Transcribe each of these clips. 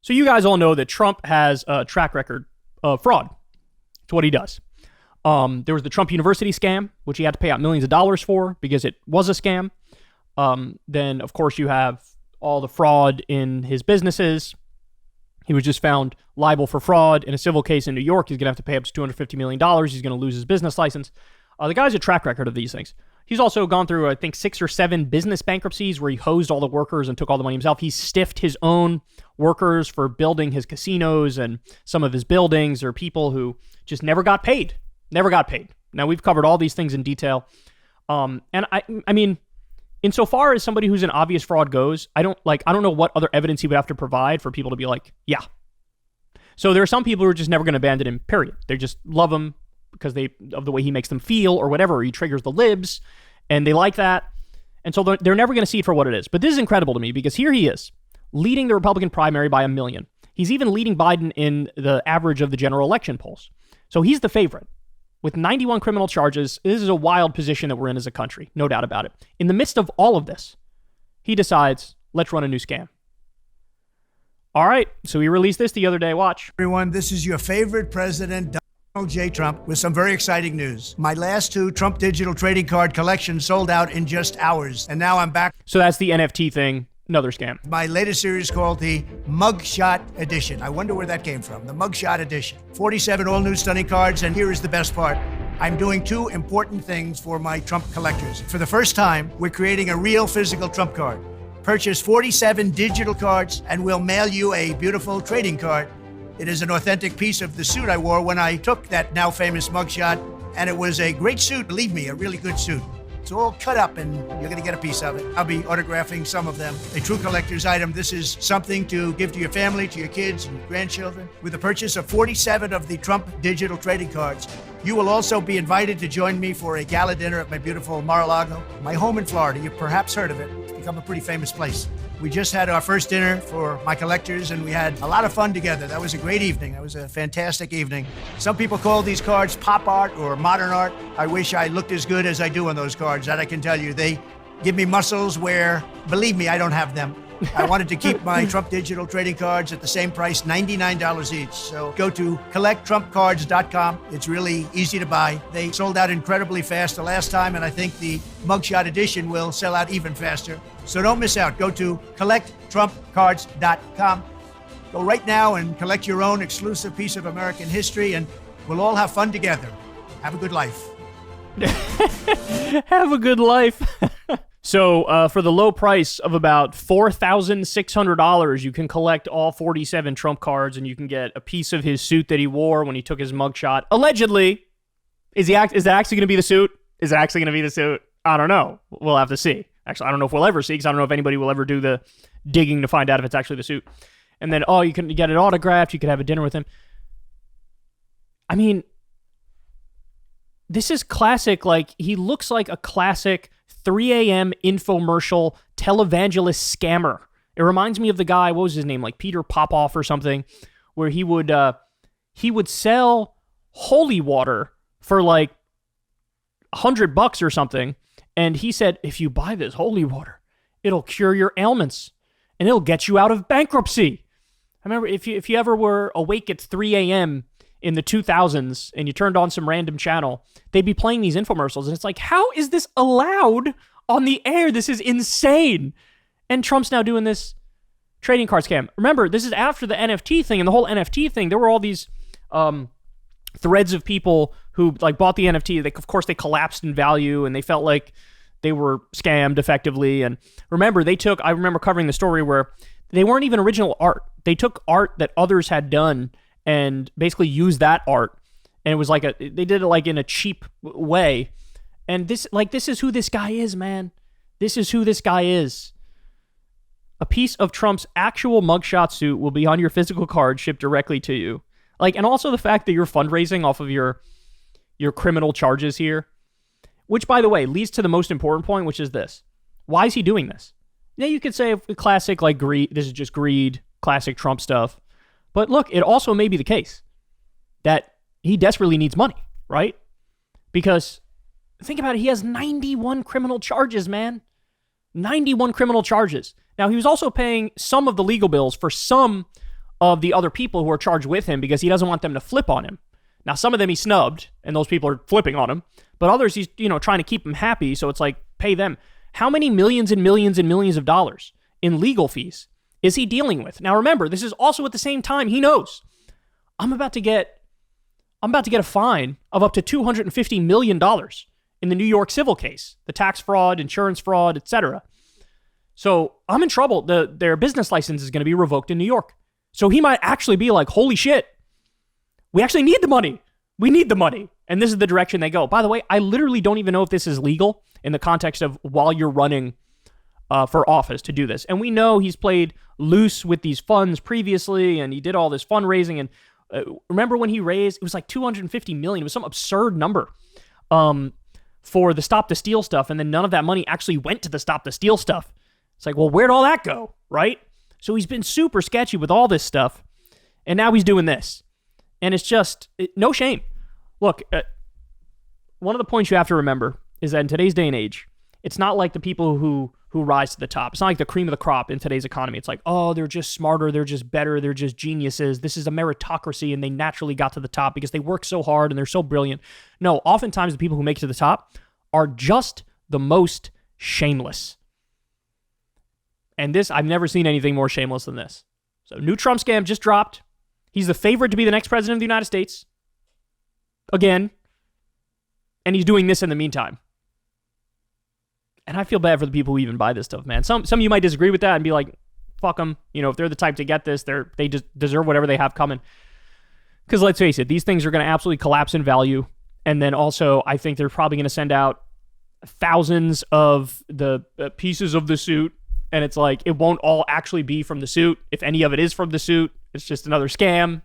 So you guys all know that Trump has a track record of fraud. It's what he does. There was the Trump University scam, which he had to pay out millions of dollars for because it was a scam. Then, of course, you have all the fraud in his businesses. He was just found liable for fraud in a civil case in New York. He's going to have to pay up to $250 million. He's going to lose his business license. The guy's a track record of these things. He's also gone through, I think, 6 or 7 business bankruptcies where he hosed all the workers and took all the money himself. He stiffed his own workers for building his casinos, and some of his buildings are people who just never got paid. Never got paid. Now, we've covered all these things in detail. And I mean, insofar as somebody who's an obvious fraud goes, I don't know what other evidence he would have to provide for people to be like, yeah. So there are some people who are just never going to abandon him, period. They just love him because of the way he makes them feel or whatever. Or he triggers the libs and they like that. And so they're never going to see it for what it is. But this is incredible to me because here he is leading the Republican primary by 1 million. He's even leading Biden in the average of the general election polls. So he's the favorite. With 91 criminal charges, this is a wild position that we're in as a country, no doubt about it. In the midst of all of this, he decides, let's run a new scam. All right, so he released this the other day. Watch. Everyone, this is your favorite president, Donald J. Trump, with some very exciting news. My last 2 Trump digital trading card collections sold out in just hours, and now I'm back. So that's the NFT thing. Another scam. My latest series called the Mugshot Edition. I wonder where that came from. The Mugshot Edition. 47 all-new stunning cards, and here is the best part. I'm doing 2 important things for my Trump collectors. For the first time, we're creating a real physical Trump card. Purchase 47 digital cards, and we'll mail you a beautiful trading card. It is an authentic piece of the suit I wore when I took that now famous mugshot, and it was a great suit, believe me, a really good suit. It's all cut up and you're going to get a piece of it. I'll be autographing some of them. A true collector's item. This is something to give to your family, to your kids and your grandchildren. With the purchase of 47 of the Trump digital trading cards, you will also be invited to join me for a gala dinner at my beautiful Mar-a-Lago, my home in Florida. You've perhaps heard of it. It's become a pretty famous place. We just had our first dinner for my collectors, and we had a lot of fun together. That was a great evening. That was a fantastic evening. Some people call these cards pop art or modern art. I wish I looked as good as I do on those cards. That I can tell you. They give me muscles where, believe me, I don't have them. I wanted to keep my Trump digital trading cards at the same price, $99 each. So go to collecttrumpcards.com. It's really easy to buy. They sold out incredibly fast the last time, and I think the Mugshot Edition will sell out even faster. So don't miss out. Go to collecttrumpcards.com. Go right now and collect your own exclusive piece of American history, and we'll all have fun together. Have a good life. Have a good life. So for the low price of about $4,600, you can collect all 47 Trump cards, and you can get a piece of his suit that he wore when he took his mugshot. Allegedly, is that actually going to be the suit? Is it actually going to be the suit? I don't know. We'll have to see. Actually, I don't know if we'll ever see, because I don't know if anybody will ever do the digging to find out if it's actually the suit. And then, you can get it autographed. You could have a dinner with him. I mean, this is classic. Like, he looks like a classic 3 a.m. infomercial televangelist scammer. It reminds me of the guy, what was his name? Like Peter Popoff or something, where he would sell holy water for like $100 or something. And he said, if you buy this holy water, it'll cure your ailments and it'll get you out of bankruptcy. I remember if you ever were awake at 3 a.m. in the 2000s and you turned on some random channel, they'd be playing these infomercials. And it's like, how is this allowed on the air? This is insane. And Trump's now doing this trading card scam. Remember, this is after the NFT thing, and the whole NFT thing, there were all these threads of people who like bought the NFT. Of course, they collapsed in value and they felt like they were scammed effectively. And remember, I remember covering the story where they weren't even original art. They took art that others had done and basically used that art. And it was like they did it like in a cheap way. And this is who this guy is, man. This is who this guy is. A piece of Trump's actual mugshot suit will be on your physical card shipped directly to you. Like, and also the fact that you're fundraising off of your criminal charges here, which, by the way, leads to the most important point, which is this. Why is he doing this? Yeah, you could say classic, like, greed. This is just greed, classic Trump stuff. But look, it also may be the case that he desperately needs money, right? Because think about it. He has 91 criminal charges, man. 91 criminal charges. Now, he was also paying some of the legal bills for some of the other people who are charged with him because he doesn't want them to flip on him. Now, some of them he snubbed, and those people are flipping on him. But others, he's, trying to keep them happy, so it's like, pay them. How many millions and millions and millions of dollars in legal fees is he dealing with? Now, remember, this is also at the same time he knows I'm about to get a fine of up to $250 million in the New York civil case, the tax fraud, insurance fraud, etc. So I'm in trouble. Their business license is going to be revoked in New York. So he might actually be like, holy shit, we actually need the money. We need the money. And this is the direction they go. By the way, I literally don't even know if this is legal in the context of while you're running for office to do this. And we know he's played loose with these funds previously, and he did all this fundraising. And remember when he raised, it was like $250 million. It was some absurd number for the Stop the Steal stuff. And then none of that money actually went to the Stop the Steal stuff. It's like, well, where'd all that go, right? So he's been super sketchy with all this stuff. And now he's doing this. And it's just, no shame. Look, one of the points you have to remember is that in today's day and age, it's not like the people who rise to the top. It's not like the cream of the crop in today's economy. It's like, oh, they're just smarter, they're just better, they're just geniuses. This is a meritocracy, and they naturally got to the top because they work so hard and they're so brilliant. No, oftentimes the people who make it to the top are just the most shameless. And this, I've never seen anything more shameless than this. So, new Trump scam just dropped. He's the favorite to be the next president of the United States. Again. And he's doing this in the meantime. And I feel bad for the people who even buy this stuff, man. Some of you might disagree with that and be like, fuck them. If they're the type to get this, they just deserve whatever they have coming. Because let's face it, these things are going to absolutely collapse in value. And then also, I think they're probably going to send out thousands of the pieces of the suit. And it's like, it won't all actually be from the suit. If any of it is from the suit, it's just another scam.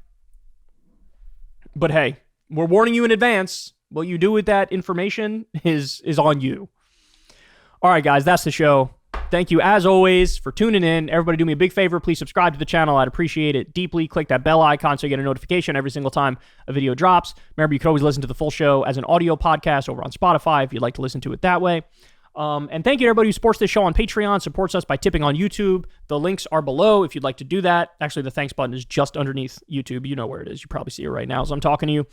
But hey, we're warning you in advance. What you do with that information is on you. All right, guys, that's the show. Thank you, as always, for tuning in. Everybody do me a big favor. Please subscribe to the channel. I'd appreciate it deeply. Click that bell icon so you get a notification every single time a video drops. Remember, you can always listen to the full show as an audio podcast over on Spotify if you'd like to listen to it that way. And thank you to everybody who supports this show on Patreon, supports us by tipping on YouTube. The links are below if you'd like to do that. Actually, the thanks button is just underneath YouTube. You know where it is. You probably see it right now as I'm talking to you.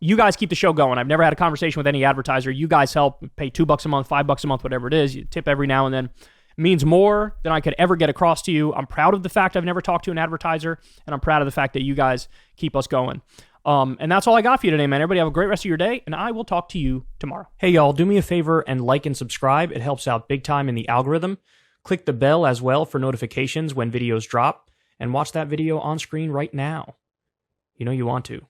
You guys keep the show going. I've never had a conversation with any advertiser. You guys help. Pay $2 a month, $5 a month, whatever it is. You tip every now and then. It means more than I could ever get across to you. I'm proud of the fact I've never talked to an advertiser, and I'm proud of the fact that you guys keep us going. And that's all I got for you today, man. Everybody have a great rest of your day, and I will talk to you tomorrow. Hey, y'all, do me a favor and like and subscribe. It helps out big time in the algorithm. Click the bell as well for notifications when videos drop, and watch that video on screen right now. You know you want to.